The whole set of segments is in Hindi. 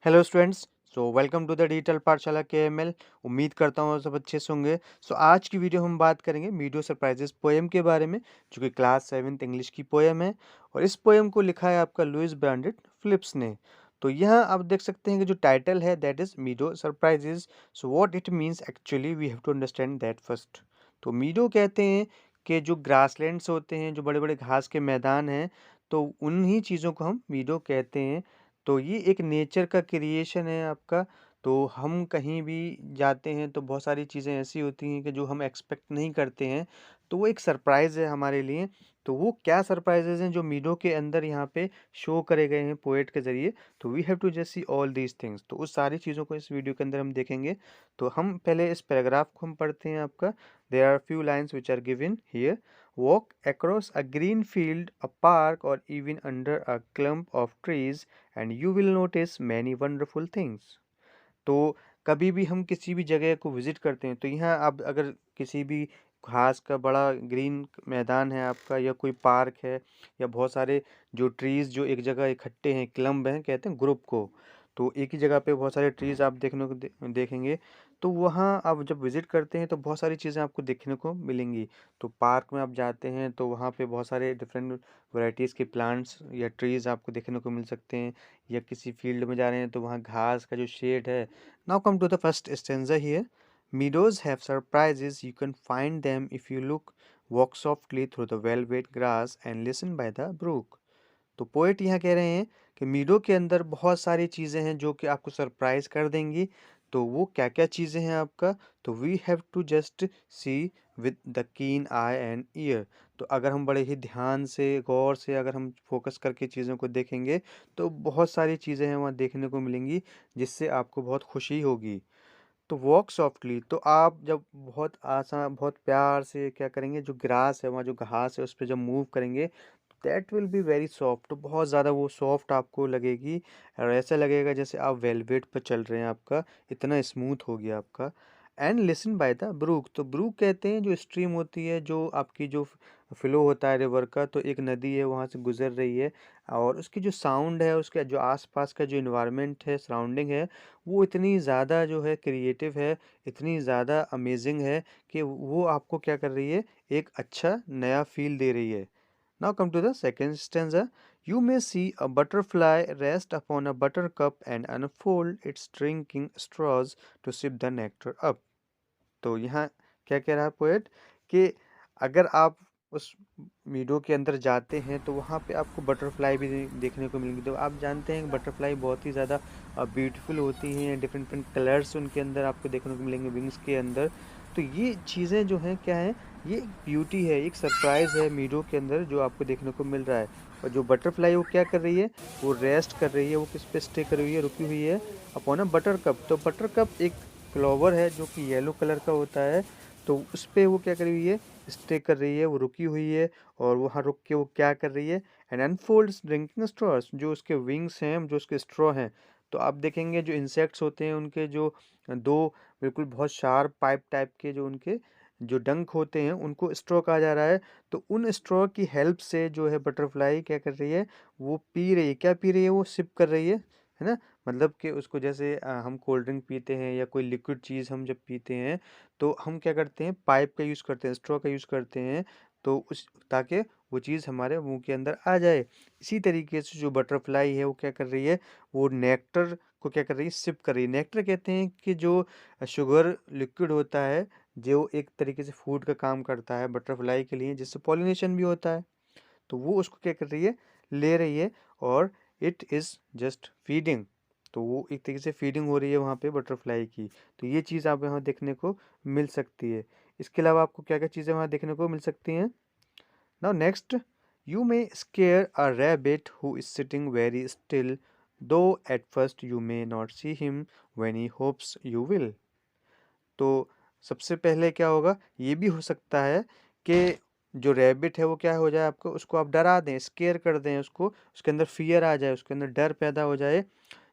Hello students. Welcome to the digital Pathshala KML। उम्मीद करता हूँ सब अच्छे से होंगे। आज की वीडियो हम बात करेंगे मीडो सरप्राइजेस पोएम के बारे में, जो कि क्लास 7th इंग्लिश की पोएम है। और इस पोएम को लिखा है आपका लुइस ब्रांडेट फिलिप्स ने। तो यहाँ आप देख सकते हैं कि जो टाइटल है that is meadow surprises. What it means actually we have to understand that first. तो मीडो कहते हैं कि जो ग्रासलैंड्स होते हैं, जो बड़े बड़े घास के मैदान हैं, तो उन्हीं चीज़ों को हम मीडो कहते हैं। तो ये एक नेचर का क्रिएशन है आपका। तो हम कहीं भी जाते हैं तो बहुत सारी चीज़ें ऐसी होती हैं कि जो हम एक्सपेक्ट नहीं करते हैं, तो वो एक सरप्राइज़ है हमारे लिए। तो वो क्या सरप्राइजेज़ हैं जो मीडो के अंदर यहाँ पे शो करे गए हैं पोएट के ज़रिए। तो we have to just see all these things. तो उस सारी चीज़ों को इस वीडियो के अंदर हम देखेंगे। तो हम पहले इस पैराग्राफ को हम पढ़ते हैं आपका। There are few lines which are given here. Walk across a green field, a park, or even under a clump of trees and you will notice many wonderful things। तो कभी भी हम किसी भी जगह को विजिट करते हैं तो यहाँ आप अगर किसी भी घास का बड़ा ग्रीन मैदान है आपका, या कोई पार्क है, या बहुत सारे जो ट्रीज जो एक जगह इकट्ठे हैं, क्लम्ब हैं कहते हैं ग्रुप को। तो एक ही जगह पे बहुत सारे ट्रीज आप देखने को देखेंगे। तो वहाँ आप जब विजिट करते हैं तो बहुत सारी चीज़ें आपको देखने को मिलेंगी। तो पार्क में आप जाते हैं तो वहाँ पे बहुत सारे डिफरेंट वैरायटीज़ के प्लांट्स या ट्रीज आपको देखने को मिल सकते हैं। या किसी फील्ड में जा रहे हैं तो वहाँ घास का जो शेड है। Now come to the first stanza here. Meadows have surprises, you can find them if you walk softly through the velvet grass and listen by the brook। तो पोएट यहाँ कह रहे हैं कि मीडो के अंदर बहुत सारी चीज़ें हैं जो कि आपको सरप्राइज कर देंगी। तो वो क्या क्या चीज़ें हैं आपका? तो we have to just see with the keen eye and year. तो अगर हम बड़े ही ध्यान से, गौर से अगर हम फोकस करके चीज़ों को देखेंगे तो बहुत सारी चीज़ें हैं वहाँ देखने को मिलेंगी, जिससे आपको बहुत खुशी होगी। तो वॉक सॉफ्टली, तो आप जब बहुत आसान, बहुत प्यार से क्या करेंगे, जो ग्रास है वहाँ, जो घास है उस पर जब मूव करेंगे, that will be very soft. तो बहुत ज़्यादा वो सॉफ्ट आपको लगेगी और ऐसा लगेगा जैसे आप वेलवेट पर चल रहे हैं, आपका इतना स्मूथ हो गया आपका। And listen by the brook. तो ब्रूक कहते हैं जो स्ट्रीम होती है, जो आपकी जो फ्लो होता है रिवर का। तो एक नदी है वहाँ से गुजर रही है, और उसकी जो साउंड है, उसके जो आसपास का जो इन्वायरमेंट है, सराउंडिंग है, वो इतनी ज़्यादा जो है क्रिएटिव है, इतनी ज़्यादा अमेजिंग है कि वो आपको क्या कर रही है, एक अच्छा नया फील दे रही है। Now come to the second stanza. You may see a butterfly rest upon a buttercup and unfold its drinking straws to sip the nectar up। तो यहाँ क्या कह रहा है पोएट कि अगर आप उस मीडो के अंदर जाते हैं तो वहाँ पे आपको बटरफ्लाई भी देखने को मिलेंगी। तो आप जानते हैं कि बटरफ्लाई बहुत ही ज़्यादा ब्यूटीफुल होती हैं, डिफरेंट डिफरेंट कलर्स उनके अंदर आपको देखने को मिलेंगे विंग्स के अंदर। तो ये चीज़ें जो हैं क्या हैं, ये एक ब्यूटी है, एक सरप्राइज है मीडो के अंदर जो आपको देखने को मिल रहा है। और जो बटरफ्लाई वो क्या कर रही है, वो रेस्ट कर रही है, वो किस पे स्टे कर रही है, रुकी हुई है अपॉन अ बटर कप। तो बटर कप एक फ्लावर है जो कि येलो कलर का होता है। तो उस पे वो क्या करी हुई है, स्टे कर रही है, वो रुकी हुई है। और वहाँ रुक के वो क्या कर रही है, एंड अनफोल्ड्स ड्रिंकिंग स्ट्रॉस, जो उसके विंग्स हैं, जो उसके स्ट्रॉ हैं। तो आप देखेंगे जो इंसेक्ट्स होते हैं उनके जो दो बिल्कुल बहुत शार्प पाइप टाइप के जो उनके जो डंक होते हैं, उनको स्ट्रॉ कहा जा रहा है। तो उन स्ट्रॉ की हेल्प से जो है बटरफ्लाई क्या कर रही है, वो पी रही है। क्या पी रही है, वो सिप कर रही है ना। मतलब कि उसको जैसे हम कोल्ड ड्रिंक पीते हैं या कोई लिक्विड चीज़ हम जब पीते हैं, तो हम क्या करते हैं, पाइप का यूज़ करते हैं, स्ट्रॉ का यूज़ करते हैं। तो उस ताकि वो चीज़ हमारे मुंह के अंदर आ जाए। इसी तरीके से जो बटरफ्लाई है वो क्या कर रही है, वो नेक्टर को क्या कर रही है, सिप कर रही है। नेक्टर कहते हैं कि जो शुगर लिक्विड होता है, जो एक तरीके से फूड का काम करता है बटरफ्लाई के लिए, जिससे पॉलिनेशन भी होता है। तो वो उसको क्या कर रही है, ले रही है। और इट इज़ जस्ट फीडिंग। तो वो एक तरीके से फीडिंग हो रही है वहाँ पे बटरफ्लाई की। तो ये चीज़ आप यहाँ देखने को मिल सकती है। इसके अलावा आपको क्या क्या चीज़ें वहाँ देखने को मिल सकती हैं। Now next, you may scare a rabbit who is sitting very still, though at first you may not see him when he hopes you will. तो सबसे पहले क्या होगा, ये भी हो सकता है कि जो रैबिट है वो क्या हो जाए, आपको उसको आप डरा दें, स्केयर कर दें उसको, उसके अंदर फियर आ जाए, उसके अंदर डर पैदा हो जाए।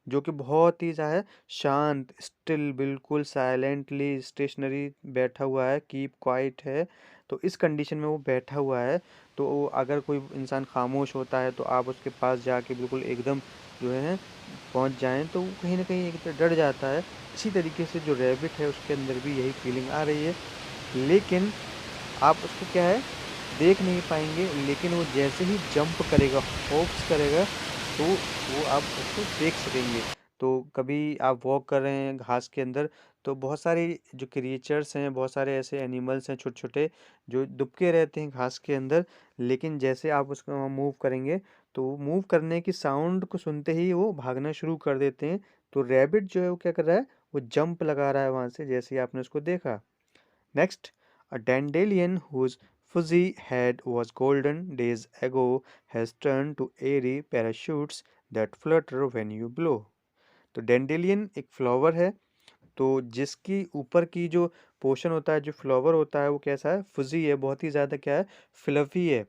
जो कि बहुत ही ज़्यादा शांत, स्टिल, बिल्कुल साइलेंटली स्टेशनरी बैठा हुआ है, कीप क्वाइट है। तो इस कंडीशन में वो बैठा हुआ है। तो अगर कोई इंसान खामोश होता है तो आप उसके पास जाके बिल्कुल एकदम जो है पहुंच जाएं तो वो कहीं ना कहीं एक तरह डर जाता है। इसी तरीके से जो रैबिट है उसके अंदर भी यही फीलिंग आ रही है, लेकिन आप उसको क्या है देख नहीं पाएंगे, लेकिन वो जैसे ही जंप करेगा, हॉप्स करेगा, तो वो आप उसको देख सकेंगे। तो कभी आप वॉक कर रहे हैं घास के अंदर, तो बहुत सारे जो क्रिएचर्स हैं, बहुत सारे ऐसे एनिमल्स हैं छोटे छोटे जो दुबके रहते हैं घास के अंदर, लेकिन जैसे आप उसको मूव करेंगे तो मूव करने की साउंड को सुनते ही वो भागना शुरू कर देते हैं। तो रैबिट जो है वो क्या कर रहा है, वो जंप लगा रहा है वहां से, जैसे ही आपने उसको देखा। Next, a dandelion whose fuzzy head was golden days ago has turned to airy parachutes that flutter when you blow. तो डेंडेलियन एक फ्लावर है, तो जिसकी ऊपर की जो पोर्शन होता है, जो फ्लावर होता है, वो कैसा है, फुजी है, बहुत ही ज़्यादा क्या है, फ्लफी है,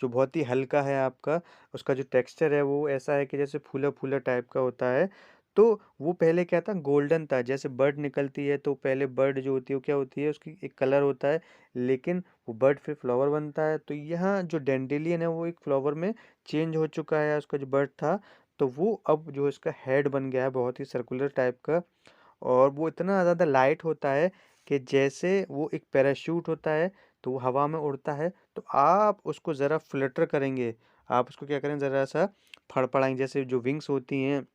जो बहुत ही हल्का है आपका। उसका जो टेक्सचर है वो ऐसा है कि जैसे फूला फूला टाइप का होता है। तो वो पहले क्या था, गोल्डन था। जैसे बर्ड निकलती है तो पहले बर्ड जो होती है वो क्या होती है, उसकी एक कलर होता है, लेकिन वो बर्ड फिर फ्लावर बनता है। तो यहाँ जो डेंडेलियन है वो एक फ्लावर में चेंज हो चुका है, उसका जो बर्ड था। तो वो अब जो इसका हेड बन गया है बहुत ही सर्कुलर टाइप का, और वो इतना ज़्यादा लाइट होता है कि जैसे वो एक पैराशूट होता है तो वो हवा में उड़ता है। तो आप उसको ज़रा फ्लटर करेंगे, आप उसको क्या करें, ज़रा सा फड़फड़ाएंगे, जैसे जो विंग्स होती हैं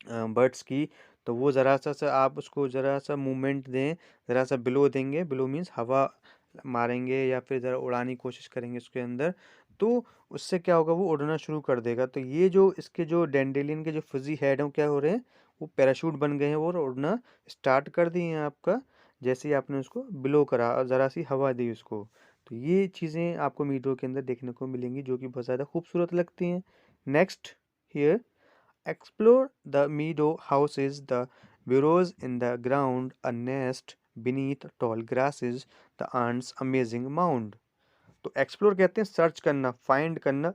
बर्ड्स की, तो वो ज़रा सा आप उसको ज़रा सा मूवमेंट दें, ज़रा सा बिलो देंगे, बिलो मीन्स हवा मारेंगे या फिर ज़रा उड़ाने की कोशिश करेंगे उसके अंदर, तो उससे क्या होगा, वो उड़ना शुरू कर देगा। तो ये जो इसके जो डेंडेलियन के जो फजी हेड हैं वो क्या हो रहे हैं, वो पैराशूट बन गए हैं और उड़ना स्टार्ट कर दिए हैं आपका, जैसे ही आपने उसको बिलो करा और ज़रा सी हवा दी उसको। तो ये चीज़ें आपको वीडियो के अंदर देखने को मिलेंगी जो कि बहुत ज़्यादा खूबसूरत लगती हैं। Next, here explore the meadow houses, the burrows in the ground, a nest beneath tall grasses, the ant's amazing mound. तो एक्सप्लोर कहते हैं सर्च करना, फाइंड करना,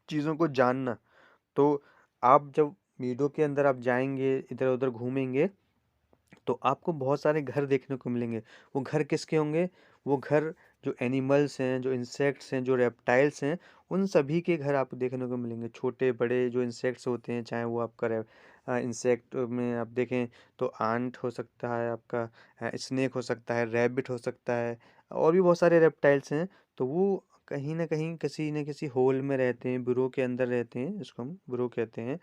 चीज़ों को जानना। तो आप जब मीडो के अंदर आप जाएंगे, इधर उधर घूमेंगे, तो आपको बहुत सारे घर देखने को मिलेंगे। वो घर किसके होंगे, वो घर जो एनिमल्स हैं, जो इंसेक्ट्स हैं, जो रेप्टाइल्स हैं, उन सभी के घर आपको देखने को मिलेंगे। छोटे बड़े जो इंसेक्ट्स होते हैं, चाहे वो आपका इंसेक्ट में आप देखें तो आंट हो सकता है, आपका स्नेक हो सकता है, रैबिट हो सकता है, और भी बहुत सारे रेप्टाइल्स हैं। तो वो कहीं ना कहीं किसी न किसी होल में रहते हैं, बुरो के अंदर रहते हैं, जिसको हम बुरो कहते हैं।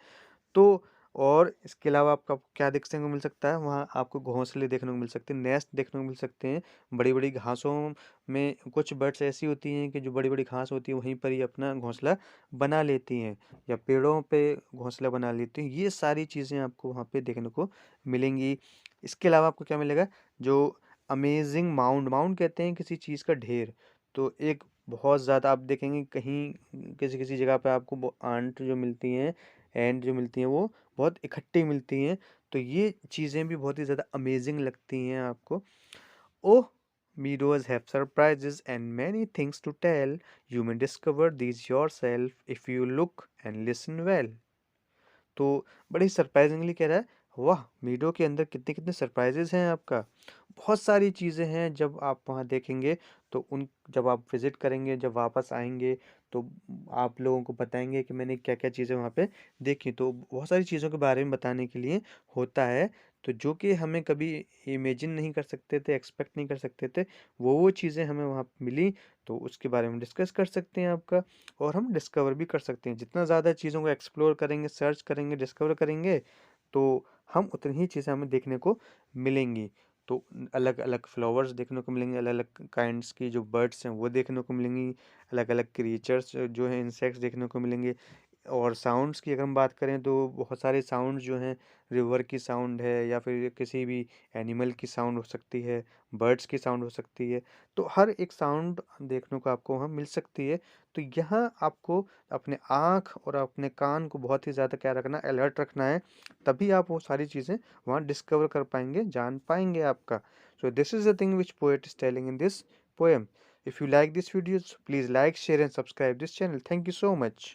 तो और इसके अलावा आपका क्या देखने को मिल सकता है, वहाँ आपको घोंसले देखने को मिल सकते हैं, नेस्ट देखने को मिल सकते हैं। बड़ी बड़ी घासों में कुछ बर्ड्स ऐसी होती हैं कि जो बड़ी बड़ी घास होती है वहीं पर ही अपना घोंसला बना लेती हैं, या पेड़ों पे घोंसला बना लेती हैं। ये सारी चीज़ें आपको वहाँ पे देखने को मिलेंगी। इसके अलावा आपको क्या मिलेगा, जो अमेजिंग माउंड, माउंड कहते हैं किसी चीज़ का ढेर। तो एक बहुत ज़्यादा आप देखेंगे कहीं किसी किसी जगह पे आपको आंट जो मिलती हैं, एंड जो मिलती हैं वो बहुत इकट्ठी मिलती हैं। तो ये चीज़ें भी बहुत ही ज़्यादा अमेजिंग लगती हैं आपको। ओह, meadows have surprises and many things to tell. You may discover these yourself if you look and listen well. तो बड़ी सरप्राइजिंगली कह रहा है, वाह मीडो के अंदर कितने कितने सरप्राइजेस हैं आपका। बहुत सारी चीज़ें हैं, जब आप वहाँ देखेंगे तो उन जब आप विज़िट करेंगे, जब वापस आएंगे, तो आप लोगों को बताएंगे कि मैंने क्या क्या चीज़ें वहाँ पे देखी। तो बहुत सारी चीज़ों के बारे में बताने के लिए होता है, तो जो कि हमें कभी इमेजिन नहीं कर सकते थे, एक्सपेक्ट नहीं कर सकते थे, वो चीज़ें हमें वहाँ पे मिली। तो उसके बारे में डिस्कस कर सकते हैं आपका, और हम डिस्कवर भी कर सकते हैं। जितना ज़्यादा चीज़ों को एक्सप्लोर करेंगे, सर्च करेंगे, डिस्कवर करेंगे, तो हम उतनी ही चीज़ें हमें देखने को मिलेंगी। तो अलग अलग फ्लावर्स देखने को मिलेंगे, अलग अलग काइंड्स की जो बर्ड्स हैं वो देखने को मिलेंगी, अलग अलग क्रिएचर्स जो हैं, इंसेक्ट्स देखने को मिलेंगे। और साउंड्स की अगर हम बात करें तो बहुत सारे साउंड्स जो हैं, रिवर की साउंड है, या फिर किसी भी एनिमल की साउंड हो सकती है, बर्ड्स की साउंड हो सकती है। तो हर एक साउंड देखने को आपको वहाँ मिल सकती है। तो यहाँ आपको अपने आँख और अपने कान को बहुत ही ज़्यादा क्या रखना, अलर्ट रखना है, तभी आप वो सारी चीज़ें वहाँ डिस्कवर कर पाएंगे, जान पाएंगे आपका। So this is the thing which poet is telling in this poem. If you like this video, please like, share and subscribe this channel. Thank you so much.